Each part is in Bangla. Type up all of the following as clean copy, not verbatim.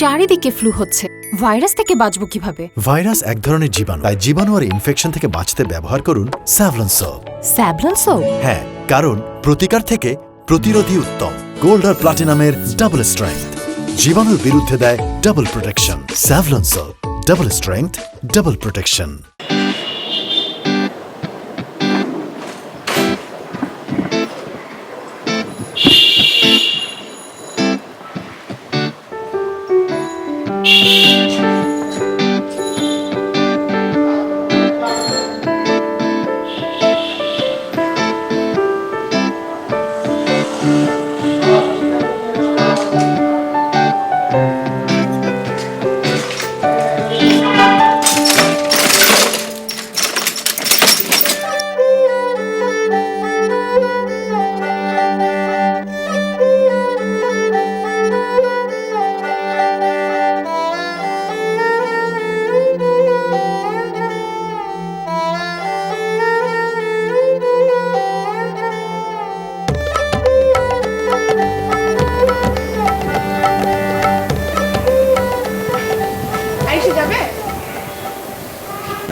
চারিদিকে ফ্লু হচ্ছে, ভাইরাস থেকে বাঁচবো কিভাবে? ভাইরাস এক ধরনের জীবাণু, তাই জীবাণু আর ইনফেকশন থেকে বাঁচতে ব্যবহার করুন স্যাভলন সোপ। Savlon soap? হ্যাঁ, কারণ প্রতিকার থেকে প্রতিরোধী উত্তম। গোল্ড আর প্লাটিনামের ডাবল স্ট্রেংথ জীবাণুর বিরুদ্ধে দেয় double protection. Savlon soap, double strength, double protection.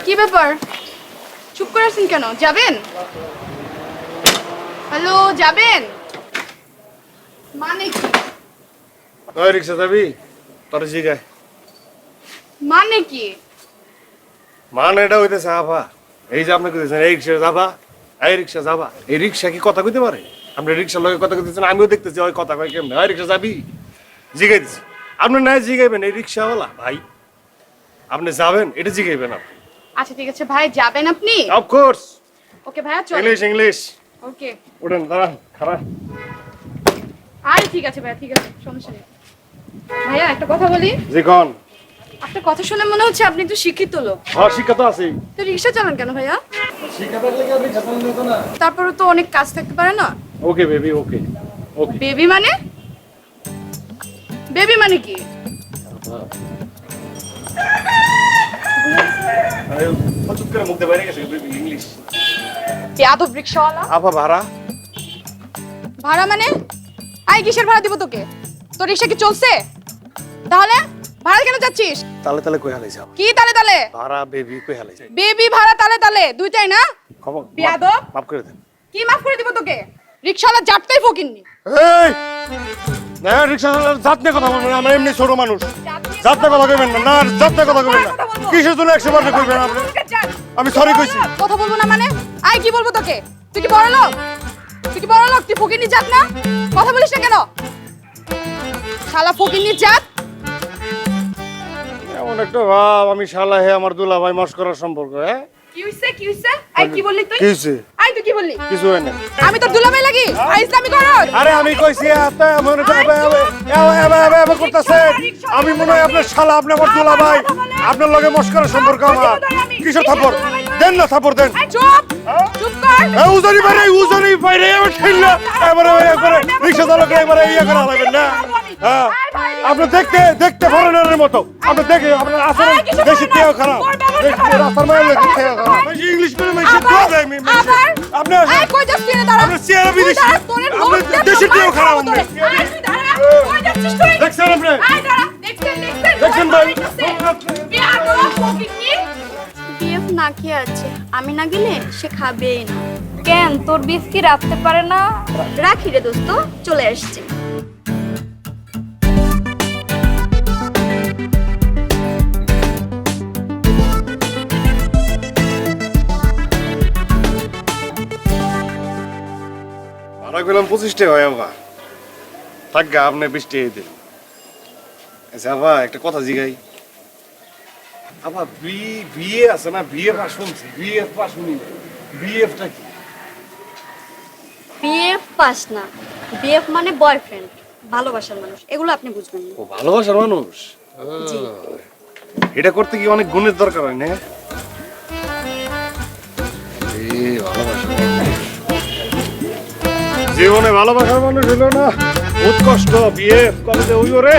কি ব্যাপার, চুপ করে আছেন কেন? যাবেন? হ্যালো, যাবেন মানে কি? ওই রিকশা যাবি? তোর জিগায় মানে কি? মানে এটা হইতেছে আফা, এই যে আপনি কইতেছেন এই রিকশা যাবা, এই রিকশা যাবা, এই রিকশা কি কথা কইতে পারে? আপনি রিকশার লগে কথা কইতেছেন, আমিও দেখতেছি ওই কথা কয় কেমনে। ওই রিকশা যাবি জিগাই দিছি, আপনি না জিগাইবেন এই রিকশাওয়ালা ভাই, আপনি যাবেন এটা জিগাইবেন আপনি। আচ্ছা ঠিক আছে ভাই, যাবেন আপনি? Of course. ওকে ভাইয়া, চল। English English. ওকে, উঠেন, দাঁড়ান, খারাপ। আরে ঠিক আছে ভাইয়া, ঠিক আছে, সমস্যা নেই। ভাইয়া একটা কথা বলি। জি কোন? আপনার কথা শুনে মনে হচ্ছে আপনি একটু শিক্ষিত লোক। হ্যাঁ, শিক্ষা তো আছেই। তো রিকশা চালান কেন ভাইয়া? শিক্ষা থাকলে কি আপনি চালান দিত না? তারপরে তো অনেক কাজ থাকতে পারে না? ওকে বেবি, ওকে ওকে। বেবি মানে? বেবি মানে কি? চুপ করে মুখ দিয়ে বাইরে গেছে বেবি, ইংলিশ। বেয়াদব রিকশাওয়ালা। আপা ভাড়া? ভাড়া মানে? আই কিসের ভাড়া দিব তোকে? তোর রিকশা কি চলছে? তাহলে ভাড়া কেন যাচ্ছিস? তালে তালে কই হালাইছ? কি তালে তালে? ভাড়া বেবি কই হালাইছ? বেবি ভাড়া তালে তালে দুইটাই না? খবর বেয়াদব। মাফ করে দেন। কি মাফ করে দিব তোকে? রিকশাওয়ালা জাতটাই ফকিন্নি। এই না, রিকশা জাত নিয়ে কথা বলবেন, আমরা এমনি ছোট মানুষ। জাত নিয়ে কথা কইবেন না, না জাত নিয়ে কথা কইবেন না। কিসের জন্য 100 বার কইবেন আপনি? আমি সরি কইছি। কথা বলবো না মানে? আই কি বলবো তোকে? তুই কি বড় লোক? তুই কি বড় লোক? তুই ফকিন্নি জাত না? কথা বলিস না কেন? শালা ফকিন্নি জাত। এমন একটা ভাব আমি শালা হে আমার দুলা ভাই মস্করার সম্পর্ক। হ্যাঁ কি হইছে? কি হইছে? আই কি বললি তুই? কি হইছে? আই তুই কি বললি? কিছু হয় না। আমি তোর দুলাভাই লাগি? আই ইসলামি করস? আরে আমি কইছি এত এমন করতেছে, আমি মনে হয় আপনার শালা, আপনি আমার দুলা ভাই, আপনার লগে মস্করার সম্পর্ক আমার। কিসের থাপড় দেন না, থাপড় দেন। চুপ চুপ কর। এই উজানি বাইরে এবার ঠেলনা এবারে একবারে রিকশা চালক একবারে ইয়া করে লাগবেন না। হ্যাঁ, আপনি দেখতে ফরেনারের মতো, আপনি দেখে আপনার আসলে দেশি তেও খারাপ, রাস্তার মাঝে তেও খারাপ। ইংলিশ করে মেশিন তো দেয় আমি আপনি এই কই যাচ্ছিস তুই? দাঁড়া। আপনি সিয়ারা বিদেশি, আপনি দেশি তেও খারাপ। আপনি কই যাচ্ছিস তুই? দেখছেন আপনি? আই দাঁড়া, দেখছেন ভাই? বিয়াদব ফকিন্নি। বিএফ না খেয়ে আছে, আমি না গেলে সে খাবেই না। কেন তোর বিফ কি রাখতে পারে না? রাখি রে দোস্ত, চলে আসছে। ভাড়া গেলাম 25 টাকা হয় আবার, থাকা আপনি 20 টাকা দিন। আচ্ছা আবার একটা কথা জিগাই, আবার বিয়ে আছে না? বিয়ে পাস শুনছি, বিয়ে পাস শুনি, বিএফটা কি? বিএফ পাস না, বিএফ মানে বয়ফ্রেন্ড, ভালোবাসার মানুষ। এগুলো আপনি বুঝবেন না। ও ভালোবাসার মানুষ। জি। এটা করতে কি অনেক গুণের দরকার হয় না? জীবনে ভালোবাসার মানুষ হইল না, বহুত কষ্ট। বিয়ে কলেজে হইব রে।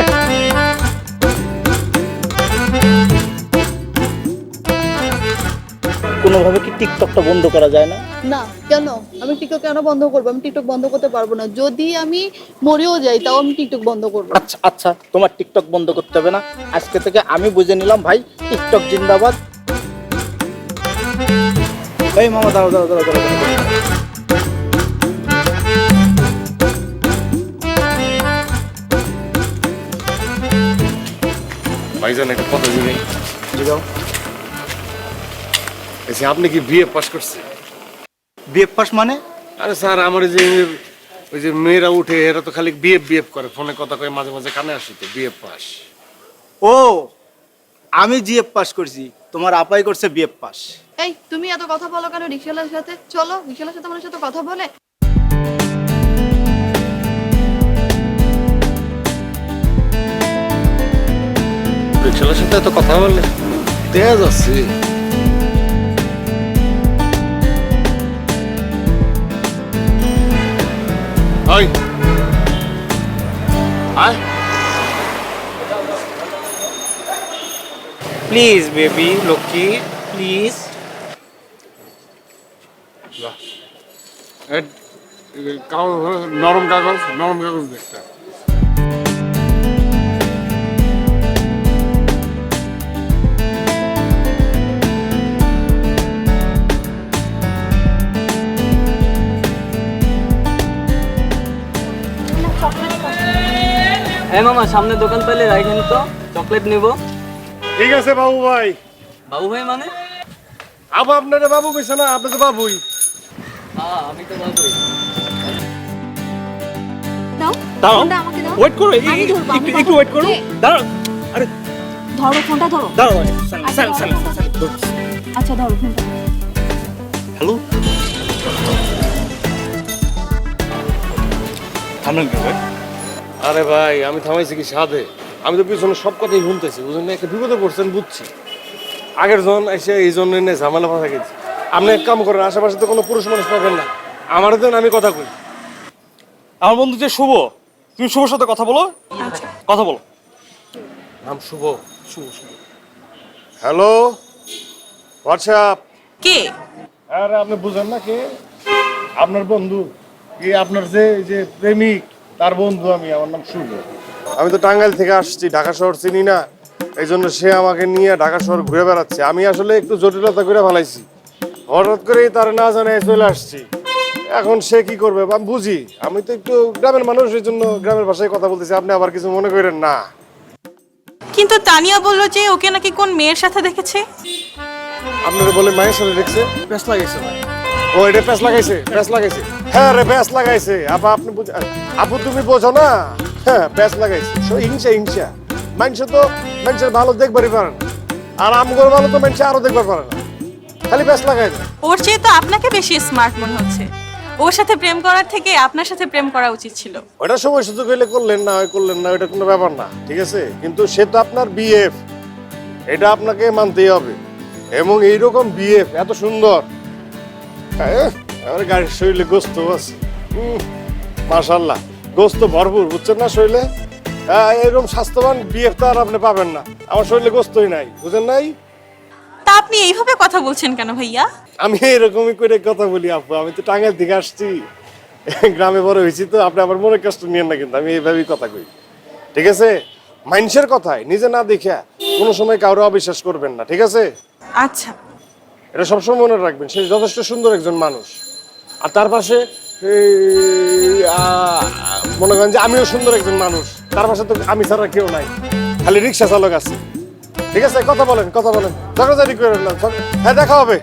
কোনোভাবে কি টিকটকটা বন্ধ করা যায় না? না, কেন? আমি টিকটক কেন বন্ধ করবো? আমি টিকটক বন্ধ করতে পারবো না। যদি আমি মরেও যাই তাও আমি টিকটক বন্ধ করবো। আচ্ছা আচ্ছা, তোমার টিকটক বন্ধ করতে হবে না। আজকে থেকে আমি বুঝে নিলাম ভাই, টিকটক জিন্দাবাদ। এই মামা দাঁড়াও দাঁড়াও দাঁড়াও দাঁড়াও। ভাইজান একটা কথা শুনে যাও। এসে আপনি কি বিএ পাস করছেন? বিএফ পাস মানে? আরে স্যার আমার ওই যে মেয়েরা উঠে এরা তো খালি বিএফ বিএফ করে, ফোনে কথা কয়ে মাঝে মাঝে কানে আসি তো বিএফ পাস। ও, আমি জিএফ পাস করছি, তোমার আপাই করছে বিএফ পাস। এই, তুমি এত কথা বলো কেন রিক্সাওয়ালার সাথে? চলো, রিক্সাওয়ালার সাথে আমার সাথে কথা বলে। রিক্সাওয়ালার সাথে এত কথা বললে তেজ আছে। ওই আয় প্লিজ বেবি লক্ষ্মী প্লিজ। নরম কাগজ দেখটা। এই মামা, সামনে দোকান পেলে রাখেন তো, চকলেট নিব। ঠিক আছে বাবু ভাই। বাবু ভাই মানে? আপনারা বাবু কইছে না, আপনি তো বাবুই। হ্যাঁ, আমি তো বাবুই। দাও, দাঁড়াও, ফোনটা আমাকে দাও। ওয়েট করো, আমি ধরবো, আমি একটু ওয়েট করো। দাঁড়াও, আরে ধরো ফোনটা, ধরো। দাঁড়াও। আচ্ছা ধরো ফোনটা। হ্যালো, থামলেন কেন ভাই? আরে ভাই আমি থামাইছি কি সাধে? আমি তো পিছনে সব কথাই শুনতেছি, বুঝলেন না? একটা বিপদে পড়ছেন বুঝছি। আগের জন এসে এই জন্য নিয়ে ঝামেলা ফাঁসা গেছি। আপনি এক কাম করেন, আশেপাশে তো কোনো পুরুষ মানুষ পাবেন না, আমার দেন, আমি কথা কই। আমার বন্ধু যে শুভ, তুমি শুভর সাথে কথা বলো। কথা বলো। নাম শুভ? Hello, WhatsApp. কে? আরে আপনি বুঝেন না কে? আপনার বন্ধু, কি আপনার যে প্রেমিক, তার বন্ধু আমি। আমার নাম শুভ। আমি তো টাঙ্গাইল থেকে আসছি, ঢাকা শহর চিনি না, এই জন্য সে আমাকে নিয়ে ঢাকা শহর ঘুরে বেড়াচ্ছে। আমি আসলে একটু জটিলতা করে ফেলাইছি, হঠাৎ করেই তার না জানে চলে আসছি। এখন সে কি করবে আমি বুঝি। আমি তো একটু গ্রামের মানুষ, এই জন্য গ্রামের ভাষায় কথা বলতেছি, আপনি আবার কিছু মনে করেন না। কিন্তু তানিয়া বলল যে ওকে নাকি কোন মেয়ের সাথে দেখেছে। আপনারা বলে মায়ের সাথে দেখছে? প্যাস লাগাইছে ভাই। ও এটা প্যাস লাগাইছে? প্যাস লাগাইছে? হ্যাঁ রে, প্যাস লাগাইছে। আপনি আপু তুমি বোঝো না? হ্যাঁ, প্যাস লাগাইছে। হিংসা মানুষের ভালো দেখবারই পারে না, আর আমগর ভালো তো মানুষ আরো দেখবার পারে না, খালি প্যাস লাগাই যায়। ওর চেয়ে তো আপনাকে বেশি স্মার্ট মনে হচ্ছে। ওর সাথে প্রেম করার থেকে আপনার সাথে প্রেম করা উচিত ছিল। ওটা সময় সুযোগ হইলে করলেন না, ওইটা কোনো ব্যাপার না, ঠিক আছে? কিন্তু সে তো আপনার বিএফ, এটা আপনাকে মানতেই হবে। এবং এইরকম বিএফ এত সুন্দর, আমার গাড়ির শরীরে গোস্ত আছে, মাশাআল্লাহ, গোস্ত ভরপুর, বুঝছেন না? শরীরে এরকম স্বাস্থ্যবান বিএফ তো আর আপনি পাবেন না। আমার শরীরে গোস্তই নাই, বুঝেন নাই? তা আপনি এইভাবে কথা বলছেন কেন ভাইয়া? আমি এরকমই করে কথা বলি আপু, আমি তো টাঙ্গাইল থেকে আসছি, গ্রামে বড় হয়েছি তো। আপনি আবার মনে কষ্ট নিয়েন না, কিন্তু আমি এইভাবেই কথা কই, ঠিক আছে? মানুষের কথায় নিজে না দেখা কোনো সময় কারো অবিশ্বাস করবেন না, ঠিক আছে? আচ্ছা, এটা সবসময় মনে রাখবেন, সে যথেষ্ট সুন্দর একজন মানুষ। আর তার পাশে মনে করেন যে আমিও সুন্দর একজন মানুষ, তার পাশে তো আমি ছাড়া কেউ নাই, খালি রিক্সা চালক আছে, ঠিক আছে? কথা বলেন ঝগড়াঝাটি করেন না। হ্যাঁ, দেখা হবে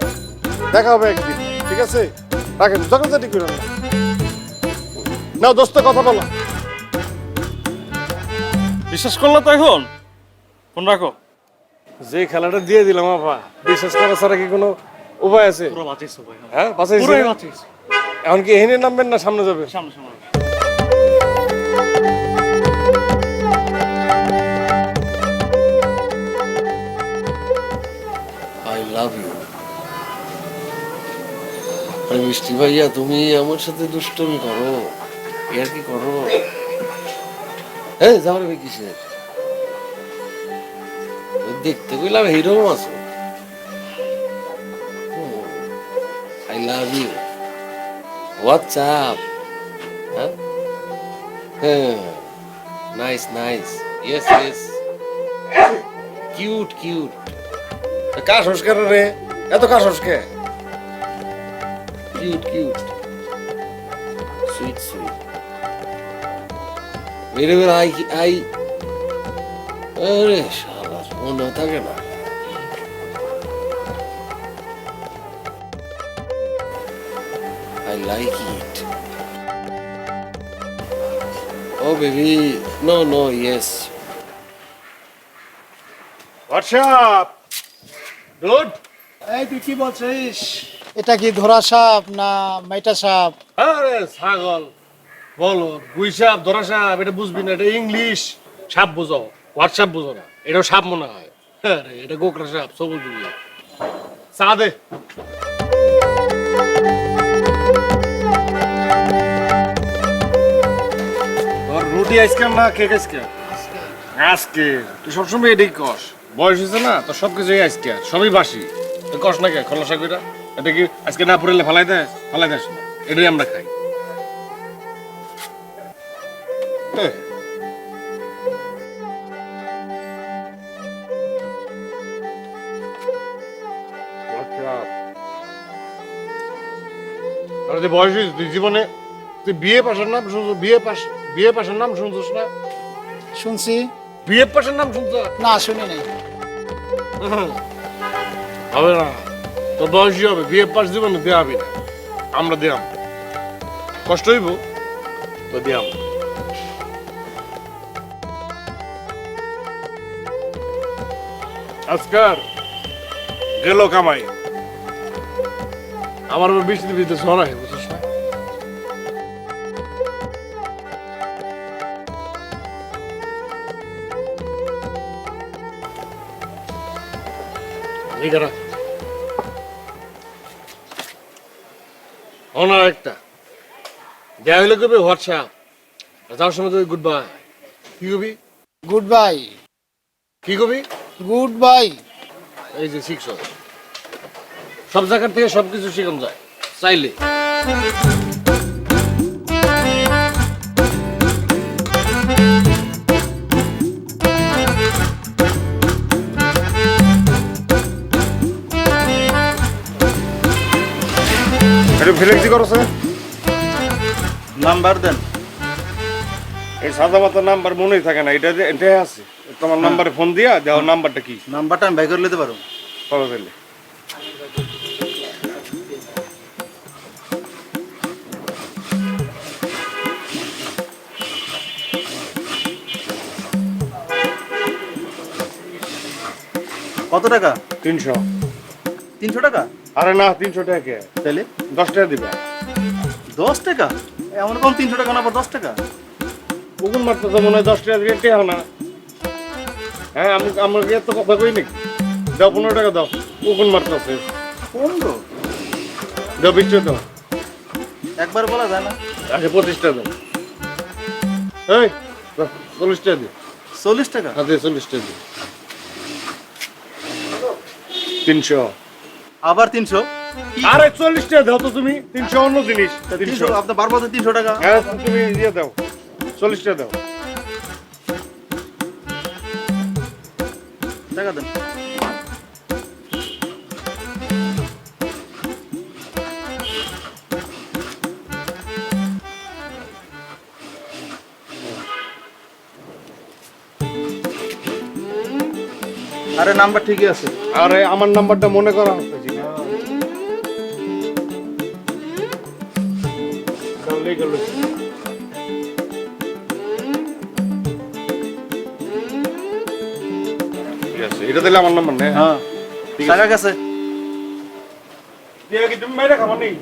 একদিন, ঠিক আছে? রাখেন, ঝগড়াঝাটি করেন না। নাও দোস্ত, কথা বলো। বিশ্বাস করলো তো? এখন ফোন রাখো। যে খেলাটা দিয়ে দিলাম আপা, বিশ্বাস করা ছাড়া কি কোনো উপায় আছে? পুরো বাঁচিয়েছো ভাই। হ্যাঁ, বাঁচাইছি। পুরোই বাঁচিয়েছো। এখন কি এখানে নামবেন না সামনে যাবেন? সামনে। I love you. আরে মিষ্টি ভাইয়া, তুমি আমার সাথে দুষ্টমি করো, এর কি করো? হ্যাঁ, যাও রে কিসের? দেখতে গেলাম হিরো আছো। I love you. What's up? Huh? Nice, nice. Yes, yes. Cute, cute. কার সংস্কার রে এত কার সংস্কার Cute, cute. Sweet, sweet. Wherever I अरे शाला মনে থাকে না I like it. Oh baby, no, yes. What's up? Dude? এই তুই কি বলছিস? এটা কি ধরা সাপ না মাইটা সাপ? আরে ছাগল বলো গুই সাপ ধরা সাপ এটা বুঝবি না এটা ইংলিশ সাপ বুঝো হোয়াটসঅ্যাপ বুঝো না এটাও সাপ মনে হয় আরে এটা গোকরা সাপ সবুজ বুঝি চা দে তোর রুটি আইসক্রিম না কেক আইসক্রিম আজকে তুই সবসময় এটাই কস বয়স হয়েছে না তোর সব কিছুই আজকে সবই বাসি তুই কস না কে খোলসা কইরা এটা কি আজকে না পড়লে ফালাই দেয় না এটাই আমরা খাই আর যে বয়স হয়েছে তুই জীবনে তুই বিয়ে পাশের নাম শুনছ বিয়ে পাশের নাম শুনছিস না শুনছি বিয়ে পাশের নাম শুনছ না শুনি নাই হবে না তোর বয়সই হবে বিয়ে পাশ জীবনে দেওয়া হবে না আমরা দিলাম কষ্ট হইব তো দিলাম আজকার গেল কামাই আমার বৃষ্টির ভিতরে ছড়াই বুঝছিস না অনার একটা দেয়া হইলে কবি হোয়াটসঅ্যাপ যাওয়ার সময় তুই গুড বাই কি কবি গুড বাই কি কবি গুড বাই এই যে শিখছ সব জায়গার থেকে সবকিছু শেখানো যায় চাইলে ফ্লেক্সি করছে নাম্বার দেন এই সাদা মাথা নাম্বার মনেই থাকে না এটাই আছে তোমার নাম্বারে ফোন দিয়া দেওয়ার নাম্বারটা কি নাম্বারটা আমি বাই করে নিতে পারো পাবো তাহলে কত টাকা 300 300 টাকা আরে না 300 টাকা কে তাহলে 10 টাকা দিবা 10 টাকা এমন কোন 300 টাকা না আবার 10 টাকা ওগুন মাত্র তো মনে হয় 10 টাকা দিয়ে টেহা না হ্যাঁ আমি আমার এত কথা কই নাকি দাও 15 টাকা দাও ওগুন মাত্র আছে 15 দাও 20 টাকা দাও একবার বলা যায় না আচ্ছা 25 টাকা দাও এই 40 টাকা দিও 40 টাকা হ্যাঁ 40 টাকা দিও 300 আবার 300 আরে 40 টাকা দাও তো তুমি 300 অন্য জিনিস 300 আপনি বারবার 300 টাকা হ্যাঁ তুমি দিয়ে দাও 40 টাকা দাও টাকা দেন আরে নাম্বার ঠিকই আছে আরে আমার নাম্বারটা মনে করা হচ্ছে জি তাহলে গেল ঠিক আছে এটা দিলে আমার নাম্বার না হ্যাঁ টাকা গেছে দিয়ে কি তুমি মেরে খাবার নেই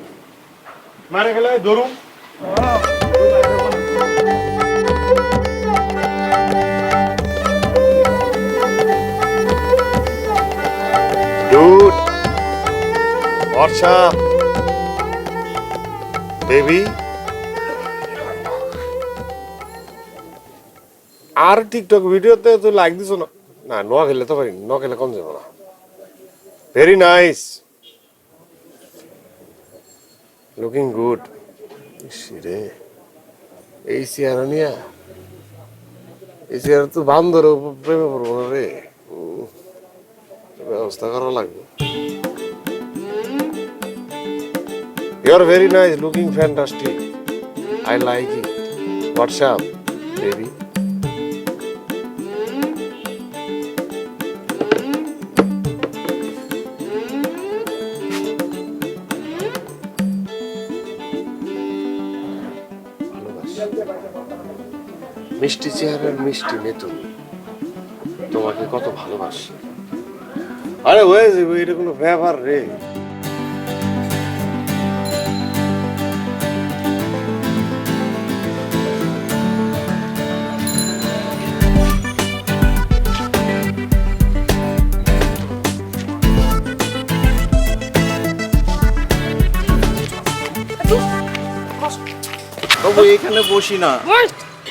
মারে গেলে ধরুন Dude, what's up, baby? আর টিকটক ভিডিওতে তো লাইক দিছো না না নোয়া খেলে তো পারি নোয়া খেলে কম যাবো না ভেরি নাইস লুকিং গুড রে। এই চেহারা নিয়া এই চেহারা তো বান্দর প্রেমে পড়বো না রে। ব্যবস্থা করা লাগবে। You're very nice, looking fantastic. I like it. What's up, baby? মিষ্টি চেহারার মিষ্টি মেয়ে তুমি, তোমাকে কত ভালোবাসি। আরে হয়ে যাবে, এটা কোনো ব্যাপার রে। বাবু এখানে বসি না।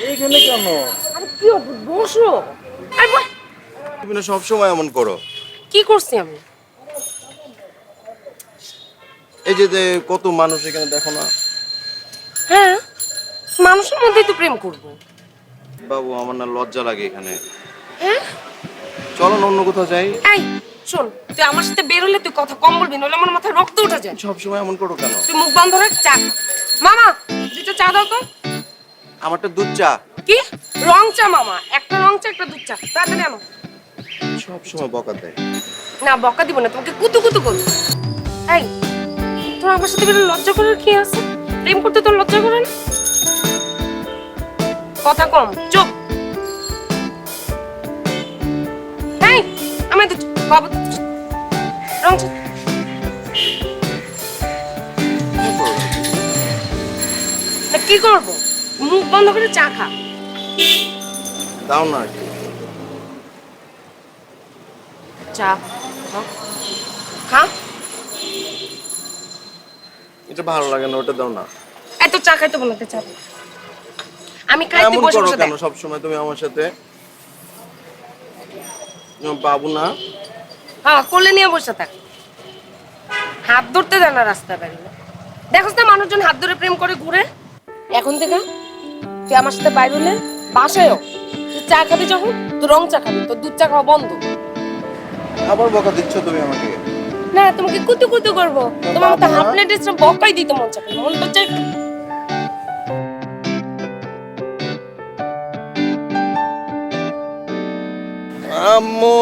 এইখানে কেন? কি বসো? তুমি না সবসময় এমন করো। কি করছি আমি? এই যে কত মানুষ এখানে দেখো না। হ্যাঁ, মানুষের মধ্যেই তো প্রেম করবো। বাবু আমার না লজ্জা লাগে এখানে। হ্যাঁ, চলো না অন্য কোথাও যাই। এই শোন, তুই আমার সাথে বের হলে তুই কথা কম বলবি, নইলে আমার মাথায় রক্ত উঠে যায়। সবসময় এমন করো কেন? তুই মুখ বন্ধ রাখ, চা খা। মামা, দুটো চা দাও তো। আমারটা দুধ চা। কি রং চা মামা? একটা রং চা, একটা দুধ চা, তাড়াতাড়ি আনো। সবসময় বকা দেয়। না বকা দিব না, তোমাকে কুতু কুতু করবো। এই তোর আমার সাথে বের লজ্জা করার কি আছে? প্রেম করতে তোর লজ্জা করে না? কথা কম, চুপ। এই আমি তো বাবা রং চা। কি করবো? মুখ বন্ধ করে চা খা। দাও না। চা খা। এটা ভালো লাগে না, ওটা দাও না। এত চা খাইতে বলতে চা আমি খাই, তুই এমন বসে করো বসে কেন দেখ। সবসময় তুমি আমার সাথে? বাবু না। হ্যাঁ, কোলে নিয়ে বসে থাক। হাত ধরতে দেয় না রাস্তা বেরিয়ে। দেখোস না মানুষজন হাত ধরে প্রেম করে ঘুরে। এখন থেকে তুই আমার সাথে বাইরে হলে বাসায়ও তুই চা খাবি, যখন তুই রং চা খাবি, তোর দুধ চা খাওয়া বন্ধ। আবার বকা দিচ্ছ তুমি আমাকে। না, তোমাকে কুতু কুতু করবো। তোমার মতো হাফ প্লেট এসে বকাই দিতে মন চায়, মন তো চাই। আম্মু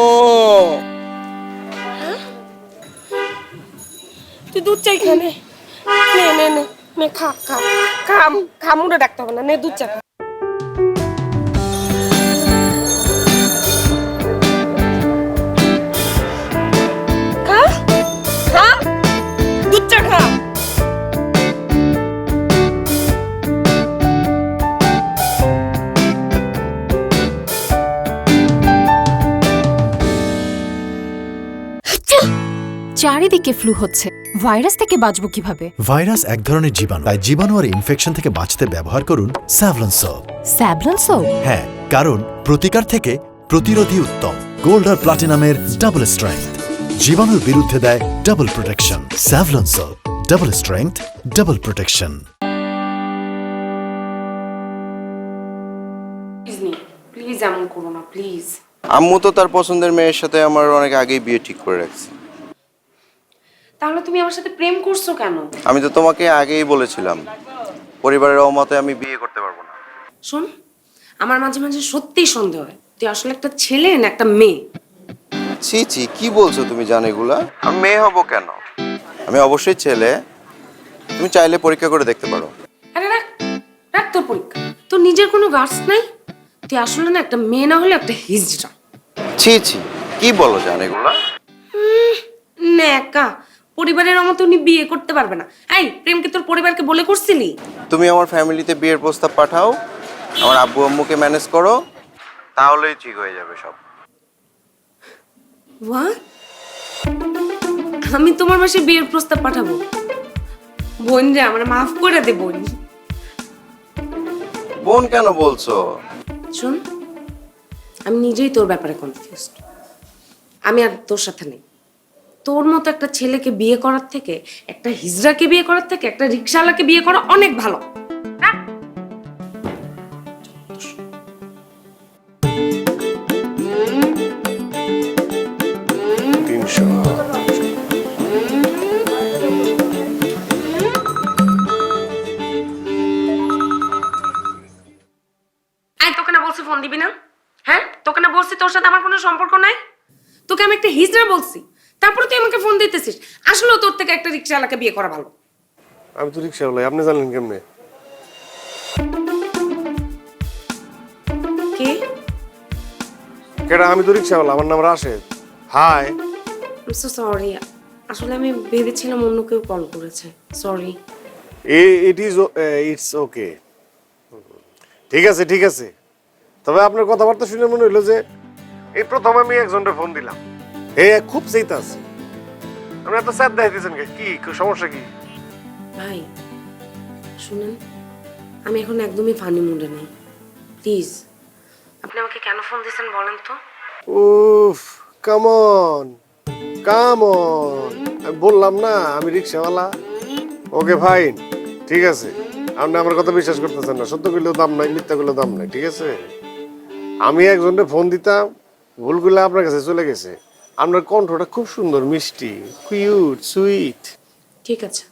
তুই দুধ চাই খা, নে নে নে নে নে, খা খা খা। খামুড়ে ডাকতে হবে না, নে দুধ চা খা। খা খা, দুধ চা খা। চারিদিকে ফ্লু হচ্ছে, ভাইরাস থেকে বাঁচবো কিভাবে? ভাইরাস এক ধরনের জীবাণু, তাই জীবাণু আর ইনফেকশন থেকে বাঁচতে ব্যবহার করুন স্যাভলন সোপ। Savlon soap? হ্যাঁ, কারণ প্রতিকার থেকে প্রতিরোধী উত্তম। গোল্ড আর প্লাটিনামের ডাবল স্ট্রেংথ জীবাণুর বিরুদ্ধে দেয় double protection. Savlon soap, double strength, double protection. Please এমন করো না, প্লিজ। আম্মু তো তার পছন্দের মেয়ের সাথে আমার অনেক আগেই বিয়ে ঠিক করে রাখছে। তাহলে তুমি আমার সাথে প্রেম করছো কেন? আমি তো তোমাকে আগেই বলেছিলাম পরিবারের অমতে আমি বিয়ে করতে পারবো না। শোন, আমার মাঝে মাঝে সত্যিই সন্দেহ হয় তুই আসলে একটা ছেলে না একটা মেয়ে। ছি ছি, কি বলছো তুমি জান এগুলা? আমি মেয়ে হব কেন? আমি অবশ্যই ছেলে। তুমি চাইলে পরীক্ষা করে দেখতে পারো। আরে রাখ রাখ তোর পরীক্ষা, তোর নিজের কোনো গার্ডস নাই। তুই আসলে না একটা মেয়ে না হলে একটা হিজড়া। ছি ছি, কি বলো জান এগুলা? নেকা, পরিবারের মতো উনি বিয়ে করতে পারবে না। এই প্রেমকে তোর পরিবারকে বলে করছিলি? তুমি আমার ফ্যামিলিতে বিয়ের প্রস্তাব পাঠাও, আমার আব্বু আম্মুকে ম্যানেজ করো, তাহলেই ঠিক হয়ে যাবে সব। What? আমি তোমার বাসায় বিয়ের প্রস্তাব পাঠাবো? বোন রে, আমার মাফ করে দে বোন। বোন কেন বলছো? শোন, আমি নিজেই তোর ব্যাপারে কনফিউজড। আমি আর তোর সাথে নেই। তোর মতো একটা ছেলেকে বিয়ে করার থেকে, একটা হিজড়াকে বিয়ে করার থেকে একটা রিকশাওয়ালাকে বিয়ে করা অনেক ভালো। তোকে না বলছি ফোন দিবি না? হ্যাঁ, তোকে না বলছি তোর সাথে আমার কোনো সম্পর্ক নাই? তোকে আমি একটা হিজড়া বলছি, তারপরে তুই আমাকে ফোন দিতেছিস। আসলে তোর থেকে একটা রিকশাওয়ালাকে বিয়ে করা ভালো। আমি তো রিকশাওয়ালা, আপনি জানলেন কেমনে? কি? কেডা? আমি তো রিকশাওয়ালা, আমার নাম Rashed. Hi. I so sorry, আসলে আমি ভেবেছিলাম অন্য কেউ কল করেছে। সরি। It's okay. ঠিক আছে ঠিক আছে, তবে আপনার কথাবার্তা শুনে মনে হইলো যে এই প্রথম আমি একজনের ফোন দিলাম। খুব চাইতে আছে। আপনি এত স্যার দেখাইতেছেন কি? সমস্যা কি? ভাই শুনেন, আমি এখন একদমই ফানি মুডে নেই। প্লিজ আপনি আমাকে কেন ফোন দিয়েছেন বলেন তো? উফ, কাম অন কাম অন, আমি বললাম না আমি রিকশাওয়ালা। ওকে ফাইন, ঠিক আছে। আপনি আমার কথা বিশ্বাস করতেছেন না, সত্য কইলেও দাম নাই, মিথ্যা কইলেও দাম নাই, ঠিক আছে? আমি একজনের ফোন দিতাম, ভুল করলে আপনার কাছে চলে গেছে। আপনার কণ্ঠটা খুব সুন্দর, মিষ্টি, কিউট, সুইট। ঠিক আছে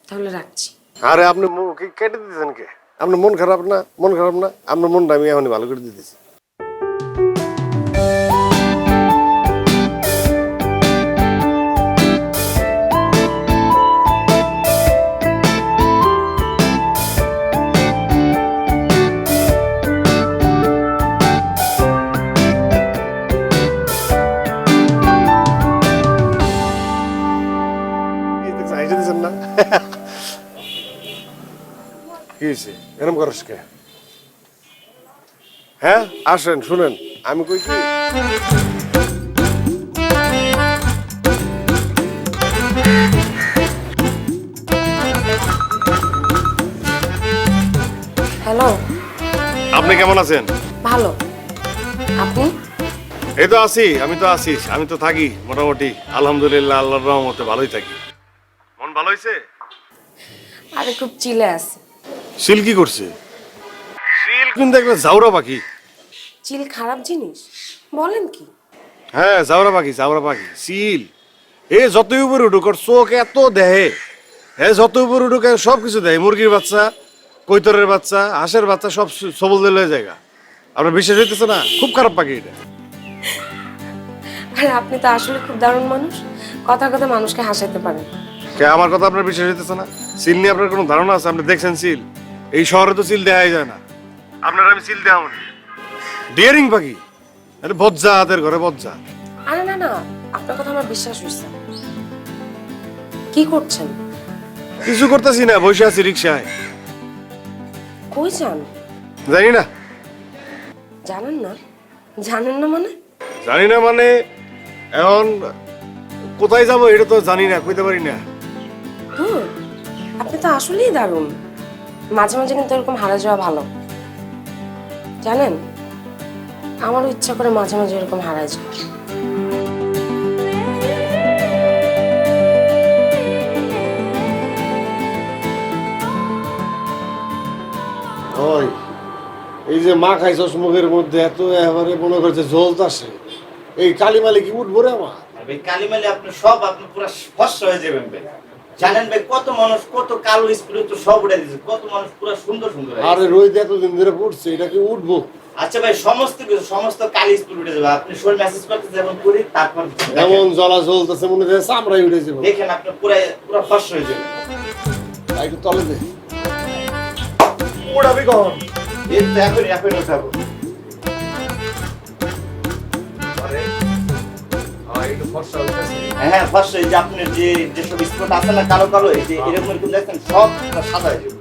তাহলে রাখছি। আরে আপনি কেটে দিতেছেন কে? আপনার মন খারাপ না? মন খারাপ না? আপনার মনটা আমি এখনই ভালো করে দিতেছি। কি হয়েছে এরকম করস কে? হ্যাঁ আসেন, শুনেন আমি কই কি, হ্যালো, আপনি কেমন আছেন? ভালো। আপনি? এই তো আছি, আমি তো থাকি মোটামুটি, আলহামদুলিল্লাহ, আল্লাহর রহমতে ভালোই থাকি। মন ভালো হয়েছে? আরে খুব চিলে আছে। সিল কি করছে? সিল কিন্তু একটা জাউরা পাখি। চিল খারাপ জিনিস বলেন কি? হ্যাঁ জাউরা পাখি সিল। যতই উপরে উঠুক ওর চোখ এত দেহে, যত উপরে উঠুক সব কিছু দেয়। মুরগির বাচ্চা, কৈতরের বাচ্চা, হাঁসের বাচ্চা সব সবল দিলে জায়গা। আপনার বিশ্বাস হইতেছে না? খুব খারাপ পাখি এটা। আর আপনি তো আসলে খুব দারুণ মানুষ, কথা কথা মানুষকে হাসাইতে পারেন। আমার কথা আপনার বিশ্বাস হইতেছে না? সিল নিয়ে আপনার কোনো ধারণা আছে? আপনি দেখছেন সিল? এই শহরে তো সিল দেখাই যায় না। আপনার আমি সিল দেওয়া মনে ডিয়ারিং পাখি, বজ্জা হাতের ঘরে বজ্জা। আরে না না, আপনার কথা আমার বিশ্বাস হইছে। কি করছেন? কিছু করতেছি না, বসে আছি রিক্সায়। কই যান? জানি না। জানেন না? জানেন না মানে? জানি না মানে এখন কোথায় যাবো এটা তো জানি না, কইতে পারি না। আপনি তো আসলেই দারুণ। মাঝে মাঝে কিন্তু এরকম হারা যাওয়া ভালো, জানেন? আমারও ইচ্ছা করে মাঝে মাঝে এরকম হারা যায়। ওই এই যে মা খাইছস মুখের মধ্যে এত এবারে মনে করছে জ্বলতাছে, এই কালিমালি কি উঠবো রে আমার? ভাই কালিমালি আপনি সব আপনি পুরো ফর্সা হয়ে যাবেন ভাই। জানেন ভাই কত মানুষ কত কালো স্প্রে তো সব উড়ে দিয়েছে, কত মানুষ পুরো সুন্দর সুন্দর। আরে রোদ এতদিন ধরে পড়ছে, এটা কি উঠবো? আচ্ছা ভাই সমস্ত কিছু সমস্ত কালি স্প্রে উঠে যাবে। আপনি শরীর মেসেজ করতে যাবেন করি, তারপর এমন জ্বলা জ্বলতেছে মনে হয় চামড়াই উঠে যাবে। দেখেন আপনি পুরো ফর্সা হয়ে যাবেন। একটু তলে দে। উড়াবি কখন? এই তো এখনই উঠাবো। হ্যাঁ ফর্সা, এই যে আপনার যেসব স্পট আছে না কালো কালো, এই যে এরকম এরকম দেখেন সব সাদা হয়ে যাবে।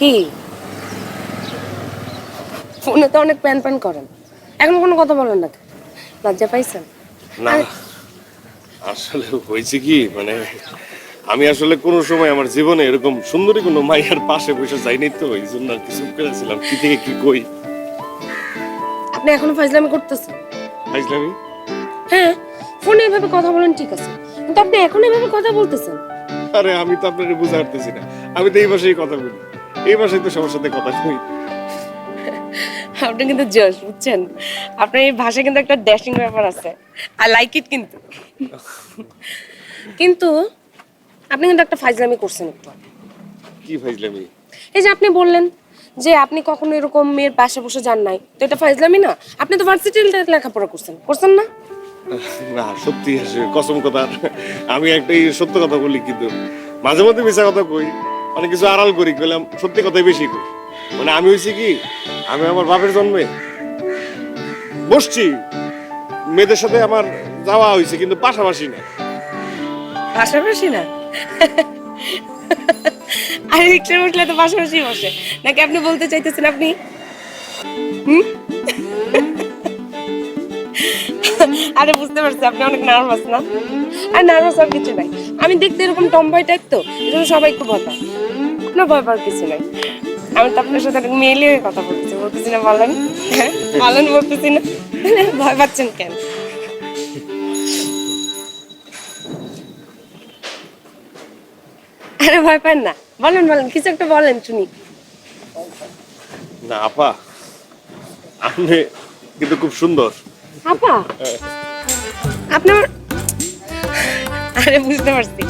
কি ফোনে তো অনেক প্যান প্যান করেন, এখন কোনো কথা বলেন না, লজ্জা পাইছেন? না আসলে হয়েছে কি, মানে আমি আসলে কোনো সময় আমার জীবনে এরকম সুন্দরী কোনো মাইয়ার পাশে বসে যাইনি, তো এই জন্য আর কিছু করেছিলাম কি থেকে কি কই। আপনি এখনো ফাইজলামি করতেছেন? ফাইজলামি? হ্যাঁ, ফোনে এভাবে কথা বলেন ঠিক আছে, কিন্তু আপনি এখন এভাবে কথা বলতেছেন। আরে আমি তো আপনাকে বুঝতে পারতেছি না, আমি তো এই ভাষায় কথা বলি, এই ভাষায় তো সবার সাথে কথা কই। আপনি কিন্তু জোশ, বুঝছেন? আপনার এই ভাষায় কিন্তু একটা ড্যাশিং ব্যাপার আছে, আই লাইক ইট। কিন্তু আপনি কিন্তু একটা ফাইজলামি করছেন একটু। কি ফাইজলামি? এই যে আপনি বললেন যে আপনি কখনো এরকম মেয়ের পাশে বসে যান নাই, তো এটা ফাইজলামি না? আপনি তো ভার্সিটিতে লেখাপড়া করছেন না? না সত্যি কসম কথা, আমি একটাই সত্য কথা বলি, কিন্তু মাঝে মধ্যে মিশা কথা কই, মানে কিছু আড়াল করি, কইলাম সত্যি কথাই বেশি কই। মানে আমি হইছি কি, আমি আমার বাপের জন্মে বসছি, মেয়েদের সাথে আমার যাওয়া হয়েছে, কিন্তু পাশাপাশি না। পাশাপাশি না? আর রিক্সায় বসলে তো পাশাপাশি বসে নাকি? আপনি বলতে চাইতেছেন আপনি আরে বুঝতে পারছি আপনি অনেক নার্ভাস না? আর নার্ভাস আর কিছু নাই, আমি দেখতে এরকম টম্বয় টাইপ, তো এজন্য সবাই একটু ভয় পায়। আপনার ভয় পাওয়ার কিছু নাই, আমি তো আপনার সাথে মেলে কথা বলতেছি না, বলেন? হ্যাঁ বলেন, বলতেছি না, ভয় পাচ্ছেন কেন? আরে ভয় পান না, বলেন কিছু একটা বলেন শুনি। না আপা, আপনি কিন্তু খুব সুন্দর। আপা আপনার, আরে বুঝতে পারছি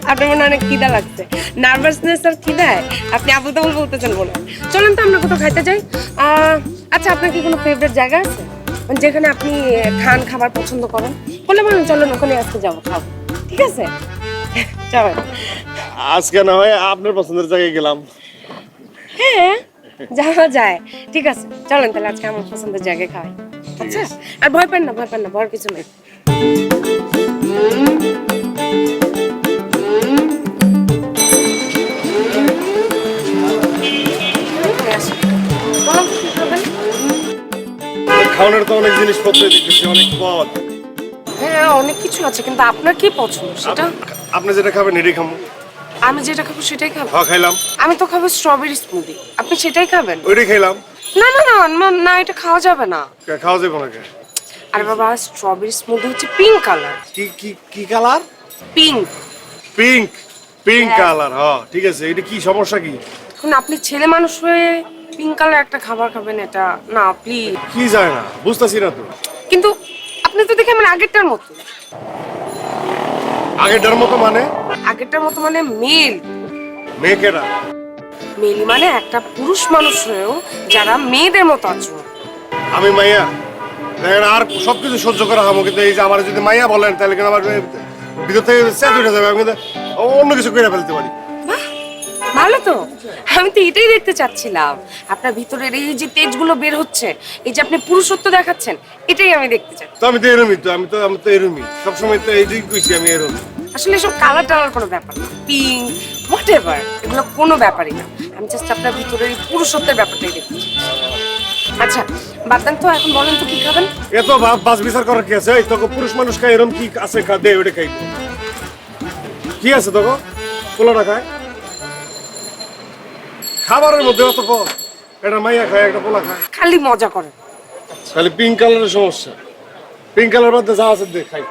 আপনার মনে অনেক খিদা লাগছে, নার্ভাসনেস আর খিদায় আপনি আবল তাবল বলতেছেন মনে হয়। চলেন তো আমরা কোথাও খাইতে যাই। আচ্ছা, আপনার কি কোনো ফেভারিট জায়গা আছে যেখানে আপনি খাবার পছন্দ করেন? বলে বলেন, চলেন ওখানে আজকে যাবো, খাবো, ঠিক আছে? চলেন। আজকে না হয় আপনার পছন্দের জায়গায় গেলাম। হ্যাঁ যাওয়া যায়, ঠিক আছে চলেন তাহলে আজকে আমার পছন্দের জায়গায় খাওয়াই। আচ্ছা, আর ভয় পান না, ভয়ের কিছু নেই। খাওয়ানোর তো অনেক জিনিসপত্র দেখতেছি, অনেক পদ। হ্যাঁ অনেক কিছু আছে, কিন্তু আপনার কি পছন্দ সেটা? আপনি যেটা খাবেন এটাই খাবো। আমি যেটা খাবো সেটাই খাবো। হ্যাঁ খাইলাম। আমি তো খাবো স্ট্রবেরি স্মুদি, আপনি সেটাই খাবেন? ওইটাই খাইলাম। না না না না না, এটা খাওয়া যাবে না। খাওয়া যাবে না? আরে বাবা, স্ট্রবেরি স্মুদি হচ্ছে পিঙ্ক কালার। কি কি কি colour? Pink. Pink? Pink colour, হ্যাঁ ঠিক আছে। এটা কি সমস্যা কি? এখন আপনি ছেলে মানুষ হয়ে পিঙ্ক কালার একটা খাবার খাবেন, এটা না প্লিজ। কি যায় না বুঝতাছি না তো। কিন্তু আপনি তো দেখে আমার আগেরটার মতো। আগেরটার মতো মানে? আগেরটার মতো মানে মেল। মেয়েকেরা? মেল মানে একটা পুরুষ মানুষ হয়েও যারা মেয়েদের মতো আচরণ। আমি মাইয়া দেখেন, আর সবকিছু সহ্য করা হবো, কিন্তু এই যে আমার যদি মাইয়া বলেন তাহলে কিন্তু আমার ভিতর থেকে চেঞ্জ উঠে যাবে, আমি অন্য কিছু করে ফেলতে পারি। ভালো তো, আমি তো এটাই দেখতে চাচ্ছিলাম, আপনার ভিতরের এই যে তেজগুলো বের হচ্ছে, এই যে আপনি পুরুষত্ব দেখাচ্ছেন, এটাই আমি দেখতে চাই। তো আমি তো এরমই, তো আমি তো এরমই সবসময়, তো এইটাই কইছি আমি এরমই। আসলে এসব কালার টালার কোনো ব্যাপার না, পিঙ্ক হোয়াটএভার এগুলো কোনো ব্যাপারই না, আমি জাস্ট আপনার ভিতরের পুরুষত্বের ব্যাপারটাই দেখতে চাই। আচ্ছা বাদ দেন তো, এখন বলেন তো কি খাবেন? এত বাস বিচার করার কি আছে? এই তোকে পুরুষ মানুষ খায় এরকম কি আছে? দে ওটা খাই। কি আছে তোকে? পোলাটা খায়? খাবারের মধ্যে অত পদ, এটা মাইয়া খায়, একটা পোলা খায়। খালি মজা করেন। খালি পিঙ্ক কালারের সমস্যা। পিঙ্ক কালার মধ্যে যা আছে দে খাই।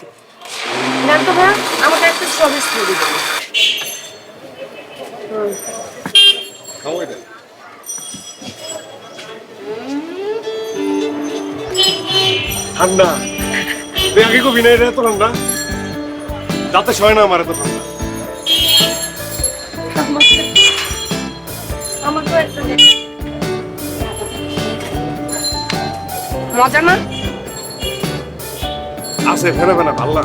নেন তো ভাইয়া, আমাকে একটা স্ট্রবেরি স্মুদি দিন। খাও এটা। ঠান্ডা তুই আগে কবি না, এটা এত ঠান্ডা যাতে সয় না আমার এত ঠান্ডা। মজা না? আছে ফেনা ফেনা, ভাল না।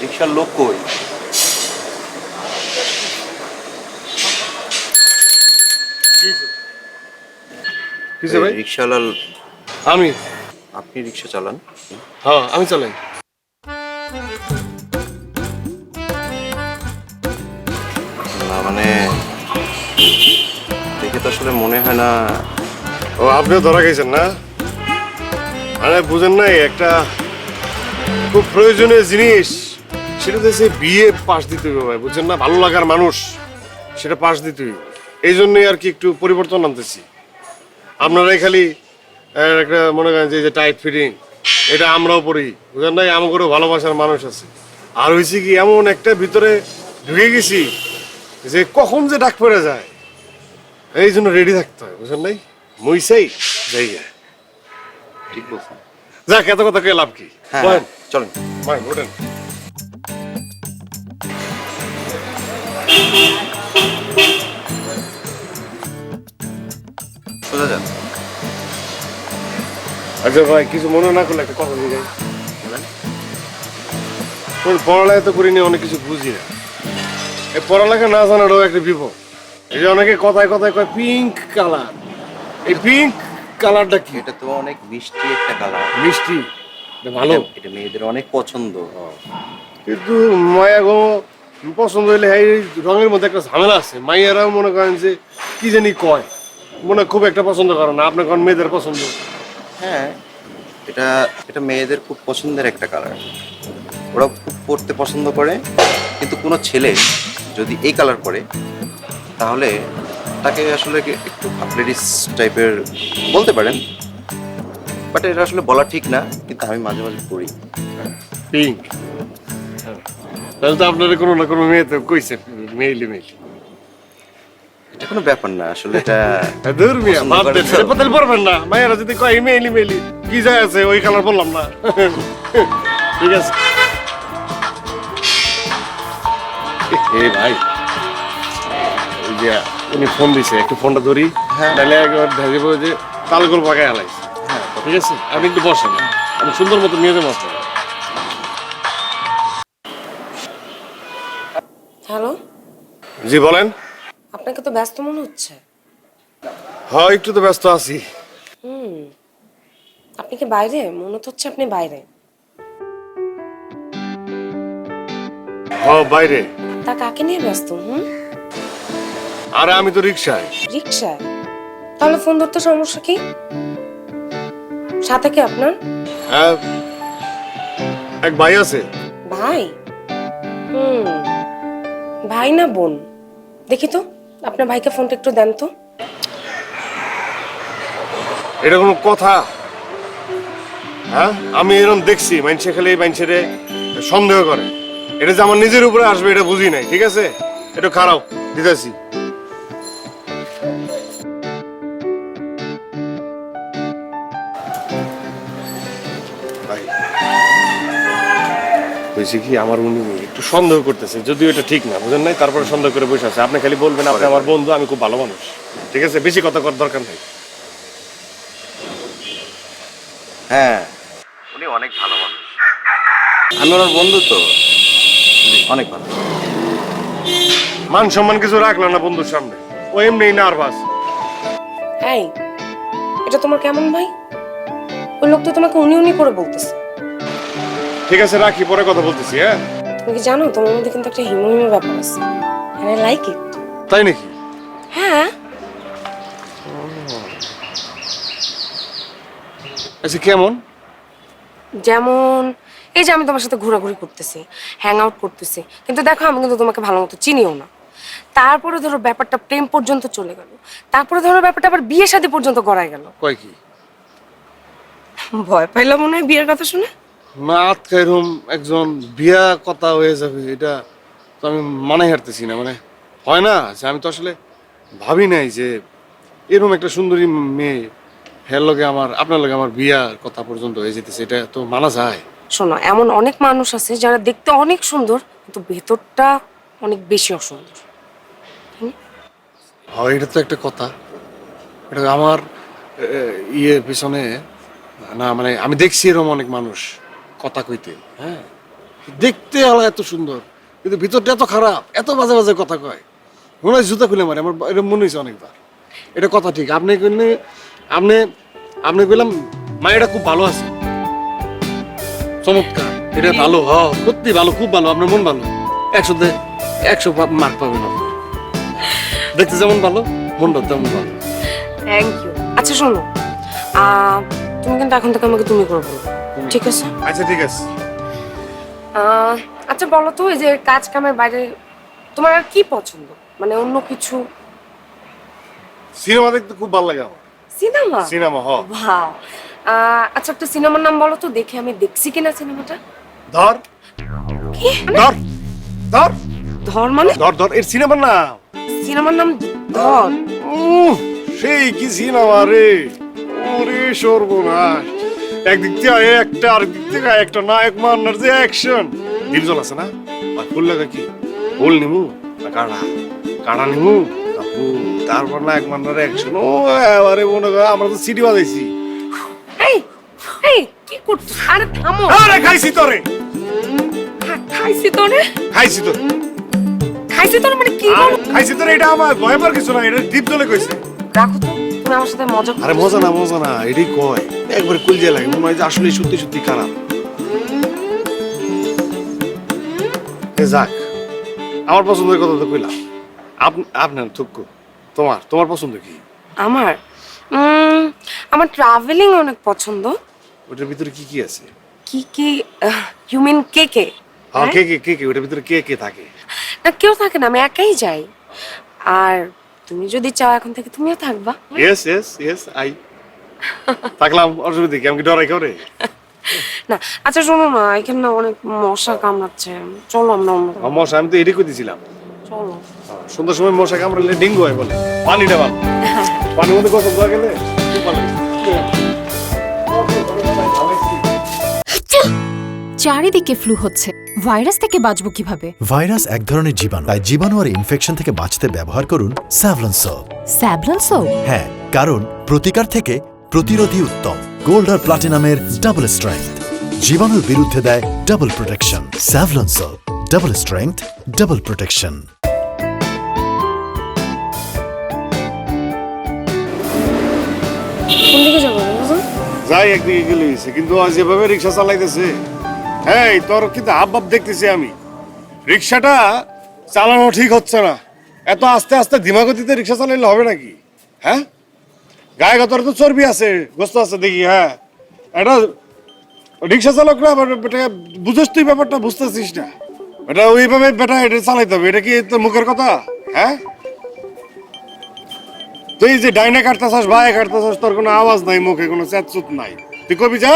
রিক্সার লোক কই? কিসে ভাই? রিক্সাওয়ালা আমি আপনি রিক্সা চালান? হ্যাঁ আমি চালাই। না মানে দেখে তো আসলে মনে হয় না। ও আপনিও ধরা গেছেন না? মানে বুঝেন নাই, একটা খুব প্রয়োজনীয় জিনিস সেটা হচ্ছে বিয়ে পাশ দিতে হবে ভাই, বুঝছেন না? ভালো লাগার মানুষ সেটা পাশ দিতে হবে, এই জন্যই আর কি একটু পরিবর্তন আনতেছি। আপনারাই খালি একটা মনে করেন যে টাইট ফিটিং, এটা আমরাও পড়ি, বুঝেন নাই? আমাদেরও ভালোবাসার মানুষ আছে। আর হয়েছে কি, এমন একটা ভিতরে ঢুকে গেছি যে কখন যে ডাক পড়ে যায়, এই জন্য রেডি থাকতে হয়, বুঝেন নাই? মইসাই জায়গা। ঠিক বলছেন। যাক, এত কথা কে লাভ কি? হ্যাঁ বলেন। চলেন। ভাই ওঠেন। সোজা যান। আচ্ছা ভাই, কিছু মনে না করলে একটা কথা দিয়ে যাই। পড়ালেখা তো করিনি, অনেক কিছু বুঝি না। এই পড়ালেখা না জানারও একটা বিপদ। এই যে অনেকে কথায় কথায় কয় পিঙ্ক কালার, এই পিঙ্ক কালারটা কি? এটা তো অনেক মিষ্টি একটা কালার। মিষ্টি, এটা ভালো, এটা মেয়েদের অনেক পছন্দ। কিন্তু মায়া গো পছন্দ হইলে এই রঙের মধ্যে একটা ঝামেলা আছে। মাইয়ারাও মনে করেন যে কি জানি কয়, মনে খুব একটা পছন্দ করে না। আপনার কোন মেয়েদের পছন্দ? হ্যাঁ, এটা এটা মেয়েদের খুব পছন্দের একটা কালার। ওরা খুব পরতে পছন্দ করে। কিন্তু কোনো ছেলে যদি এই কালার পরে তাহলে তাকে আসলে একটু লেডিস টাইপের বলতে পারেন, বাট এটা আসলে বলা ঠিক না। কিন্তু আমি মাঝে মাঝে পরি পিঙ্ক। তাহলে তো আপনার কোনো না কোনো মেয়ে তো কইছে মেইলি মেইলি। এটা কোনো ব্যাপার না আসলে। এটা দূর মিয়া, বাদ দেন, এটা বদল পারবেন না। মায়েরা যদি কয় মেইলি মেইলি, কি যায় আছে, ওই কালার বললাম না। ঠিক আছে। এই ভাই, ওই যে উনি ফোন দিছে, একটু ফোনটা ধরি। হ্যাঁ। তাহলে একবার ভেবে যে তালগোল পাকায় হালাইছে। হ্যাঁ ঠিক আছে, আপনি একটু বসেন, আমি সুন্দর মতো নিয়ে যাবো আপনাকে। হ্যালো, জি বলেন। আপনাকে তো ব্যস্ত মনে হচ্ছে। হ্যাঁ একটু তো ব্যস্ত আছি। আপনি কি বাইরে? মনে তো হচ্ছে আপনি বাইরে। হ্যাঁ বাইরে। তা কাকে নিয়ে ব্যস্ত? আরে আমি তো রিক্সায়। রিক্সায়? তাহলে ফোন ধরতে সমস্যা কি? সাথে কি আপনার? হ্যাঁ, এক ভাই আছে। ভাই? ভাই না বোন? দেখি তো, আপনার ভাইকে ফোনটা একটু দেন তো। এটা কোনো কথা? হ্যাঁ, আমি এরকম দেখছি মানুষে খালি মানুষের সন্দেহ করে। এটা যে আমার নিজের উপরে আসবে এটা বুঝি নাই। ঠিক আছে, এটা খারাপ দিতেছি। ভাই হয়েছে কি, আমার উনি একটু সন্দেহ করতেছে, যদিও এটা ঠিক না, বুঝেন নাই? তারপরে সন্দেহ করে বসে আছে। আপনি খালি বলবেন আপনি আমার বন্ধু, আমি খুব ভালো মানুষ। ঠিক আছে, বেশি কথা করার দরকার নেই। হ্যাঁ, উনি অনেক ভালো মানুষ। আমি ওনার বন্ধু তো, অনেক ভালো। মান সম্মান কিছু রাখলো না বন্ধুর সামনে, ও এমনি নার্ভাস। এই, এটা তোমার কেমন ভাই? ওই লোক তো তোমাকে উনি উনি করে বলতেছে। ঠিক আছে রাখি, পরে কথা বলতেছি। হ্যাঁ, তুমি কি জানো তোমার মধ্যে কিন্তু একটা হিমো হিমো ব্যাপার আছে। I like it. তাই নাকি? হ্যাঁ। আচ্ছা কেমন? যেমন এই যে আমি তোমার সাথে ঘোরাঘুরি করতেছি, হ্যাং আউট করতেছি, কিন্তু দেখো আমি কিন্তু তোমাকে ভালো মতো চিনিও না। তারপরে ধরো ব্যাপারটা প্রেম পর্যন্ত চলে গেল, তারপরে ধরো ব্যাপারটা আবার বিয়ে শাদী পর্যন্ত গড়ায় গেল। কয় কি? ভয় পাইলাম মনে হয় বিয়ের কথা শুনে। না আতকাইরম একজন বিয়া কথা হয়ে যাবে, এটা তো আমি মানাই হারতেছি না। মানে হয় না যে আমি তো আসলে ভাবি নাই যে এরকম একটা সুন্দরী মেয়ে হের লগে আমার, আপনার লগে আমার বিয়ার কথা পর্যন্ত হয়ে যেতেছে, এটা তো মানা যায়? শোনো, এমন অনেক মানুষ আছে যারা দেখতে অনেক সুন্দর কিন্তু ভেতরটা অনেক বেশি অসুন্দর। হয়, এটা তো একটা কথা। এটা আমার পিছনে না, মানে আমি দেখছি এরকম অনেক মানুষ কথা কইতে, হ্যাঁ দেখতে আলা এত সুন্দর কিন্তু ভিতরটা এত খারাপ, এত বাজে বাজে কথা কয়, মনে হয় জুতা খুলে মারে। আমার এরকম মনে হয়েছে অনেকবার। এটা কথা ঠিক। আপনি কইলে আপনি কইলাম মা এটা খুব ভালো আছে, চমৎকার, এটা ভালো, সত্যি ভালো, খুব ভালো, আপনার মন ভালো, 100 মার্ক পাবেন আপনি। দেখতে যেমন ভালো, মনটা তেমন ভালো। Thank you. আচ্ছা শোনো, তুমি কিন্তু এখন থেকে আমাকে তুমি করে বলো, ঠিক আছে? আচ্ছা ঠিক আছে। আচ্ছা বলো তো, এই যে কাজ কামের বাইরে তোমার আর কি পছন্দ, মানে অন্য কিছু? সিনেমা দেখতে খুব ভালো লাগে আমার। সিনেমা? সিনেমা, হ। ভাও। আচ্ছা একটা সিনেমার নাম বলো তো, দেখে আমি দেখছি কিনা সিনেমাটা। ধর কি? ধর ধর ধর মানে? ধর এর সিনেমার নাম। সিনেমার নাম ধর? সেই কি সিনেমা রে, ওরে সর্বনাশ, একদিক থেকে একটা, আরেক দিক থেকে একটা, নায়ক মান্নার যে অ্যাকশন, দিলজল আছে না, ফুল লাগা কি ফুল নিমু না কাড়া নিমু, তারপর নায়ক মান্নার অ্যাকশন, ও এবারে মনে করো আমরা তো সিটি বাজাইছি। এই কি করছিস? আরে থামো। আরে খাইছি তোরে, খাইছি তোরে, খাইছি তোরে, খাইছি তোরে মানে কি বলো? খাইছি তোরে, এটা আমার ভয় পার কিছু না, এটা ডিপ জলে কইছে। রাখো তো, তুমি আমার সাথে মজা করছো। আরে মজা না, এটাই কয়, একবারে কুলজে লাগে, মনে হয় যে আসলে সত্যি খারাপ। যাক, আমার পছন্দের কথা তো কইলাম, আপনার থুকু, তোমার পছন্দ কি? আমার ট্রাভেলিং অনেক পছন্দ। ওটার ভিতরে কি আছে? কি ইউ মিন কে? হ্যাঁ, কে ওটার ভিতরে কে থাকে? না কেউ থাকে না, আমি একাই যাই। আর তুমি যদি চাও এখন থেকে তুমিও থাকবা। ইয়েস আই থাকলাম, অসুবিধা কি, আমাকে ডরাই করে? না আচ্ছা শোনো না, এখানে না অনেক মশা কামড়াচ্ছে, চলো আমরা অন্য। মশা আমি তো এটাই কইতেছিলাম, চলো। সন্ধ্যার সময় মশা কামড়ালে ডেঙ্গু হয় বলে, পানিটা ভালো, পানির মধ্যে গোসল দেওয়া গেলে খুব ভালো। চারিদিকে ফ্লু হচ্ছে, ভাইরাস থেকে বাঁচবো কিভাবে? ভাইরাস এক ধরনের জীবাণু, তাই জীবাণু আর ইনফেকশন থেকে বাঁচতে ব্যবহার করুন স্যাভলন সোপ। Savlon soap? হ্যাঁ, কারণ প্রতিকার থেকে প্রতিরোধী উত্তম। গোল্ড আর প্লাটিনামের ডাবল স্ট্রেংথ, জীবাণুর বিরুদ্ধে দেয় double protection. Savlon soap, double strength, double protection. কোন দিকে যাবো? যাই একদিকে গেলে হয়েছে, কিন্তু আজ যেভাবে রিক্সা চালাইতেছে, হ্যাঁ তোর কিন্তু হাব দেখতেছি আমি, রিক্সাটা চালানো ঠিক হচ্ছে না, এত আস্তে আস্তে ধীমা গতিতে রিক্সা চালাইলে হবে নাকি? হ্যাঁ, গায়ে গতরে তো চর্বি আছে, গোস্ত আছে দেখি। হ্যাঁ, এটা রিক্সা চালকরা বেটা বুঝোস তুই ব্যাপারটা, বুঝতেছিস না? এটা ওইভাবে বেটা এটা চালাইতে হবে, এটা কি তোর মুখের কথা? হ্যাঁ, তুই যে ডাইনে কাটতেছস ভাই কাটতেছস, তোর কোনো আওয়াজ নাই, মুখে কোনো চেতচুত নাই, তুই কবি যে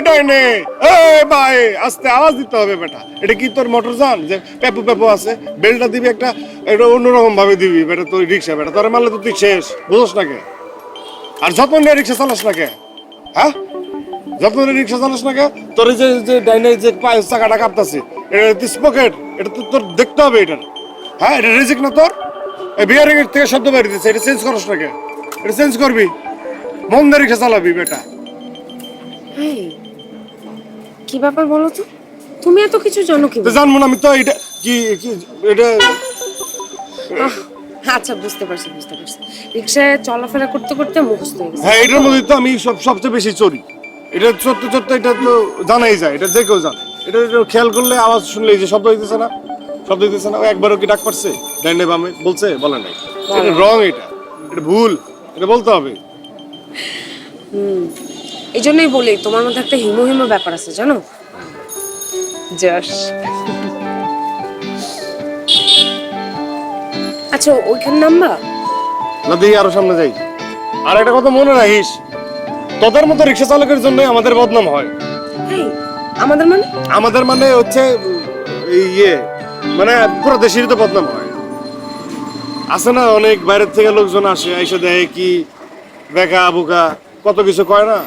ডাইনে ভাই আস্তে আওয়াজ দিতে হবে বেটা। এটা কি তোর মোটর যান যে পেপু আছে, বেলটা দিবি একটা, এটা অন্যরকম ভাবে দিবি বেটা, তুই রিক্সা বেটা, তোর মারলে তো তুই শেষ, বুঝোস না কে? আর যত্ন নিয়ে রিক্সা চালাস না কে? হ্যাঁ, যত্ন নিয়ে রিক্সা চালাস না কে? তোর যে ডাইনে যে পায়ের চাকাটা কাঁপতাছে, এটা স্পকেট, এটা তো তোর দেখতে হবে এটার। হ্যাঁ, এটা রিজিক না তোর, বিয়ারিং এর থেকে শব্দ বেরিয়ে দিচ্ছে, এটা চেঞ্জ করস না কে? এটা চেঞ্জ করবি, মন দিয়ে রিক্সা চালাবি বেটা। কি ব্যাপার বলো তো, তুমি এত কিছু জানো কি? জানবো না আমি তো, এটা কি এটা? আচ্ছা বুঝতে পারছি। রিক্সায় চলাফেরা করতে করতে মুখস্থ হয়ে গেছে। হ্যাঁ, এটার মধ্যে তো আমি সবচেয়ে বেশি চড়ি, এটা চড়তে এটা তো জানাই যায়, এটা যে কেউ জানে। এটা খেয়াল করলে আওয়াজ শুনলে যে শব্দ হইতেছে না, একবারও কি ডাক পারছে ডাইনে বামে? বলে নাই, এটা রং, এটা ভুল, এটা বলতে হবে। এই জন্যই বলি তোমার মধ্যে একটা হিমো ব্যাপার আছে, জানো? আচ্ছা ওইখান নাম্বা না, দিয়ে আরো সামনে যাই। আর একটা কথা মনে রাখিস, তোদের মতো রিক্সা চালকের জন্য আমাদের বদনাম হয়। আমাদের মানে হচ্ছে মানে পুরো দেশেরই তো বদনাম হয়। আছে না, অনেক বাইরের থেকে লোকজন আসে, এসে দেখে কি বেকা বুকা কত কিছু কয় না।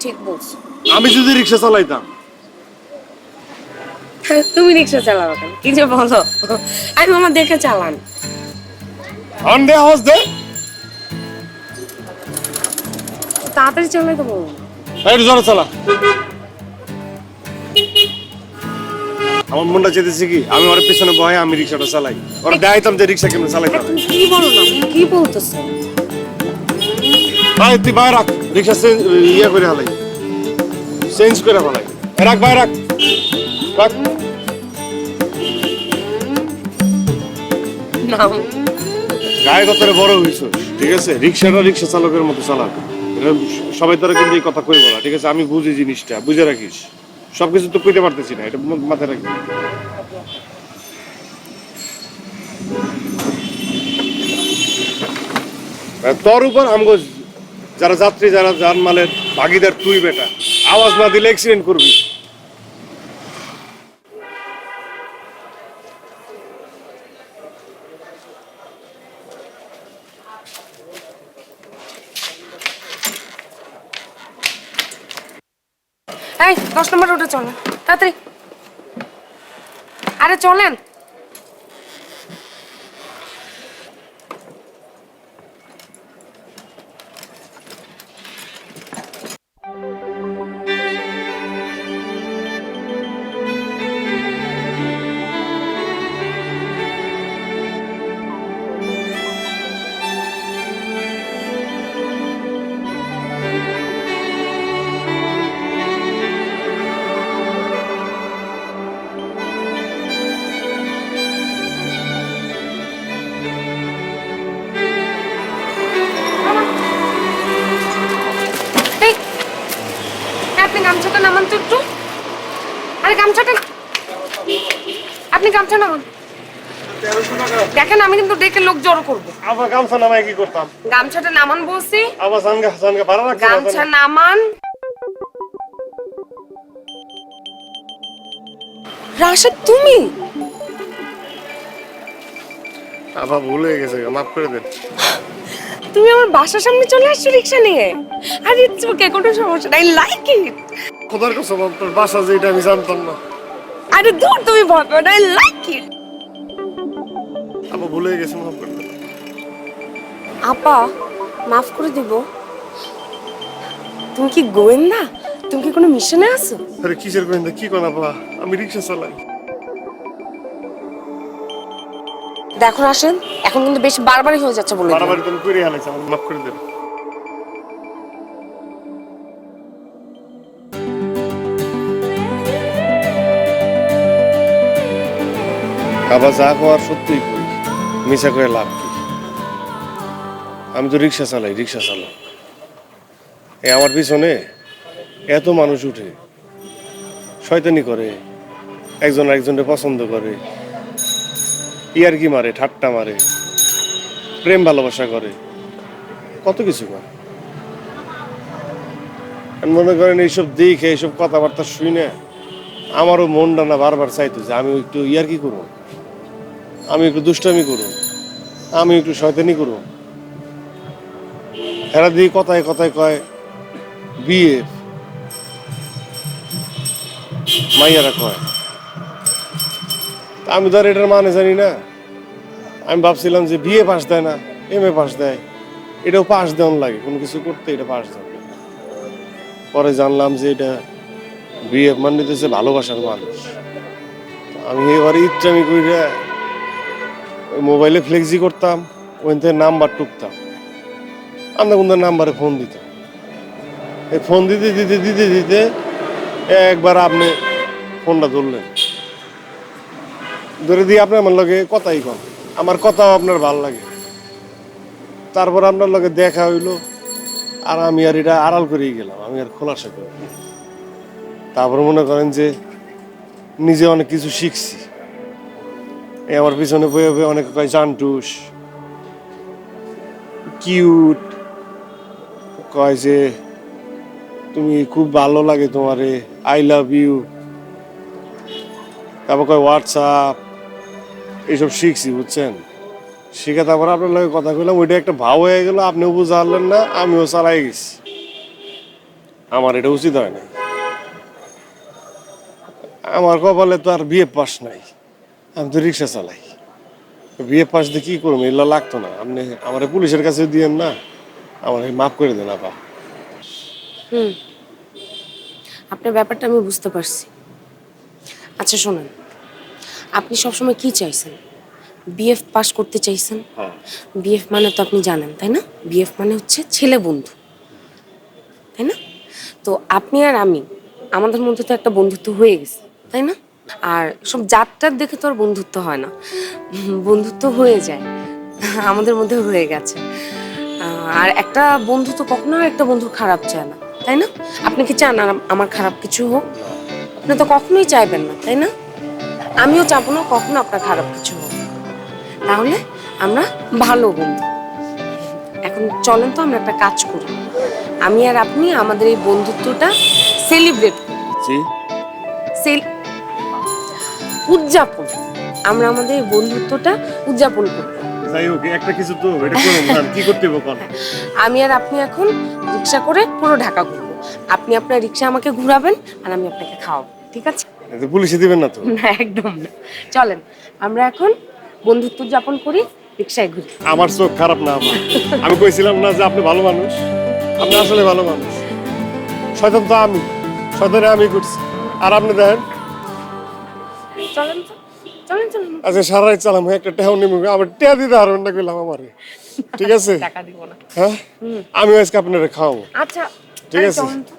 ঠিক বলছো। আমি যদি রিক্সা চালাইতাম। তুমি রিক্সা চালাও কেন? কি যে বলো, আমি আমার দেখে চালান। হর্ন দে, আওয়াজ দে, তাড়াতাড়ি চালাই তো বলো। একটু জোরে চালা। আমার মনটা চেয়েছে কি আমি ওর পিছনে বয়ে আমি রিক্সাটা চালাই, ওরা দেখাইতাম যে রিক্সা কেমন চালাইতাম। কি বলো না, কি বলতেছো? ভাই তুই বাইরে রাখ, রিক্সা ইয়ে করে হালাই, চেঞ্জ করে ফেলাই। রাখ ভাই রাখ রাখ। নাম গায়ে কথারে বড় হইছো, ঠিক আছে? রিক্সাটা রিক্সা চালকের মতো চালাক। এটা সবাই তোরা কিন্তু এই কথা কইবো না, ঠিক আছে? আমি বুঝি জিনিসটা, বুঝে রাখিস। সবকিছু তো কইতে পারতেছি না, এটা মাথায় রাখবি। তোর উপর আমগো যারা যাত্রী, যারা জানমালের ভাগিদার, তুই বেটা আওয়াজ না দিলে অ্যাক্সিডেন্ট করবি। এই 10 নম্বর রোডে চলেন তাড়াতাড়ি। আরে চলেন। আপনি গামছাটা নামান তো একটু। আরে গামছাটা আপনি গামছা নামান। দেখেন আমি কিন্তু ডেকে লোক জড়ো করবো। আবার গামছা নামায় কি করতাম? গামছাটা নামান বলছি। আবার সানগা ভাড়া রাখছি। গামছা নামান। রাশেদ তুমি? আবার ভুল হয়ে গেছে, মাফ করে দেন। তুমি আমার বাসার সামনে চলে আসছো রিক্সা নিয়ে। আর ইটস ওকে, কোনো সমস্যা নাই, লাইক ইট। খোদার কসম তোর বাসা যে এটা আমি জানতাম না। আরে দূর তুমি ভয় করো না, লাইক ইট। আবার ভুল হয়ে গেছে, মাফ করে দেন। আপা মাফ করে দিব? তুমি কি গোয়েন্দা? তুমি কি কোনো মিশনে আছো? আরে কিসের গোয়েন্দা, কি কোন আপা? আমি রিক্সা চালাই। দেখো রাশেদ, এখন কিন্তু বেশ বারবারই হয়ে যাচ্ছে বলে দিলাম। বারবারই তুমি করে হালাইছ, আমাকে মাফ করে দেন। আবার যা কর সত্যিই কই, মিছা করে লাভ কি? আমি তো রিক্সা চালাই, রিক্সা চালাই। এই আমার পিছনে এত মানুষ উঠে, শয়তানি করে, একজন একজনকে পছন্দ করে, ইয়ারকি মারে, ঠাট্টা মারে, প্রেম ভালোবাসা করে, কত কিছু করে। মনে করেন এইসব দেখে, এইসব কথাবার্তা শুনে আমারও মনটা না বারবার চাইতো যে আমি একটু ইয়ারকি করবো, আমি একটু দুষ্টামি করবো, আমি একটু শয়তানি করবো। এরা দিয়ে কথায় কথায় কয় বিয়ে, মাইয়ারা কয়। আমি তো আর এটার মানে জানি না। আমি ভাবছিলাম যে বিয়ে পাস দেয় না, MA পাস দেয়, এটাও পাস দেওয়ান লাগে কোনো কিছু করতে, এটা পাস দেয়। পরে জানলাম যে এটা বিয়ে মানে নিতেছে ভালোবাসার মানুষ। আমি এবারে ইচ্ছামি করে মোবাইলে ফ্লেক্সি করতাম, ওইখান থেকে নাম্বার টুকতাম, আমরা কোন নাম্বারে ফোন দিতাম। এই ফোন দিতে দিতে দিতে দিতে একবার আপনি ফোনটা ধরলেন, ধরে দিয়ে আপনি আমার লগে কথাই কন, আমার কথাও আপনার ভাল লাগে। তারপর আপনার লগে দেখা হইলো, আর আমি আর এটা আড়াল করেই গেলাম, আমি আর খোলাসা করি। তারপর মনে করেন যে নিজে অনেক কিছু শিখছি। এই আমার পিছনে বয়ে বয়ে অনেকে কয় জানটুস, কিউট, কয় যে তুমি খুব ভালো লাগে তোমারে, আই লাভ ইউ, তারপর কয় হোয়াটসঅ্যাপ, এইসব শিখছি বুঝছেন। শিখে তারপর আপনার লগে কথা কইলাম, ওইটা একটা ভাও হয়ে গেল, আপনিও বুঝতে পারলেন না, আমিও চালাই গেছি। আমার এটা উচিত হয় না। আমার কপালে তো আর বিয়ে পাস নাই, আমি তো রিক্সা চালাই। বিয়ে পাস দিয়ে কি করবো, এগুলো লাগতো না। আপনি আমার পুলিশের কাছে দিয়েন না, আমার মাফ করে দেন আপা। আপনার ব্যাপারটা আমি বুঝতে পারছি। আচ্ছা শোনেন, আপনি সবসময় কি চাইছেন? BF পাস করতে চাইছেন। BF মানে তো আপনি জানেন তাই না? BF মানে হচ্ছে ছেলে বন্ধু, তাই না? তো আপনি আর আমি আমাদের মধ্যে তো একটা বন্ধুত্ব হয়ে গেছে, তাই না? আর সব জাতটার দেখে তো আর বন্ধুত্ব হয় না, বন্ধুত্ব হয়ে যায়, আমাদের মধ্যে হয়ে গেছে। আর একটা বন্ধু তো কখনো একটা বন্ধুর খারাপ চায় না, তাই না? আপনি কি চান আমার খারাপ কিছু হোক? আপনি তো কখনোই চাইবেন না, তাই না? আমিও চাবো না কখনো আপনার খারাপ কিছু হোক। তাহলে আমরা ভালো বন্ধু। এখন চলেন তো আমরা একটা কাজ করি, আমি আর আপনি আমাদের এই বন্ধুত্বটা সেলিব্রেট করি, উদযাপন। আমরা আমাদের এই বন্ধুত্বটা উদযাপন করব। যাই হোক, একটা কিছু তো এটা করুন না, কি করতে হবে কোন? আমি আর আপনি এখন রিক্সা করে পুরো ঢাকা ঘুরবো। আপনি আপনার রিক্সা আমাকে ঘুরাবেন আর আমি আপনাকে খাওয়াবো, ঠিক আছে? পুলিশে দিবেন না তো? না, একদম না। চলেন আমরা এখন বন্ধুত্ব উদযাপন করি, রিক্সায় ঘুরি। আমার চোখ খারাপ না আমার, আমি কইছিলাম না যে আপনি ভালো মানুষ? আপনি আসলে ভালো মানুষ। শয়তান তো আমি, শয়তানে আমি করছি, আর আপনি দেখেন। চলেন তো, চলেন চলেন। আচ্ছা সারা রাত চালাম, একটা টেহাও নেমে আবার টেহা দিতে হারবেন না কইলাম আমারে, ঠিক আছে? টাকা দিব না। হ্যাঁ, আমি আজকে আপনারে খাওয়াবো। আচ্ছা ঠিক আছে। চলেন তো।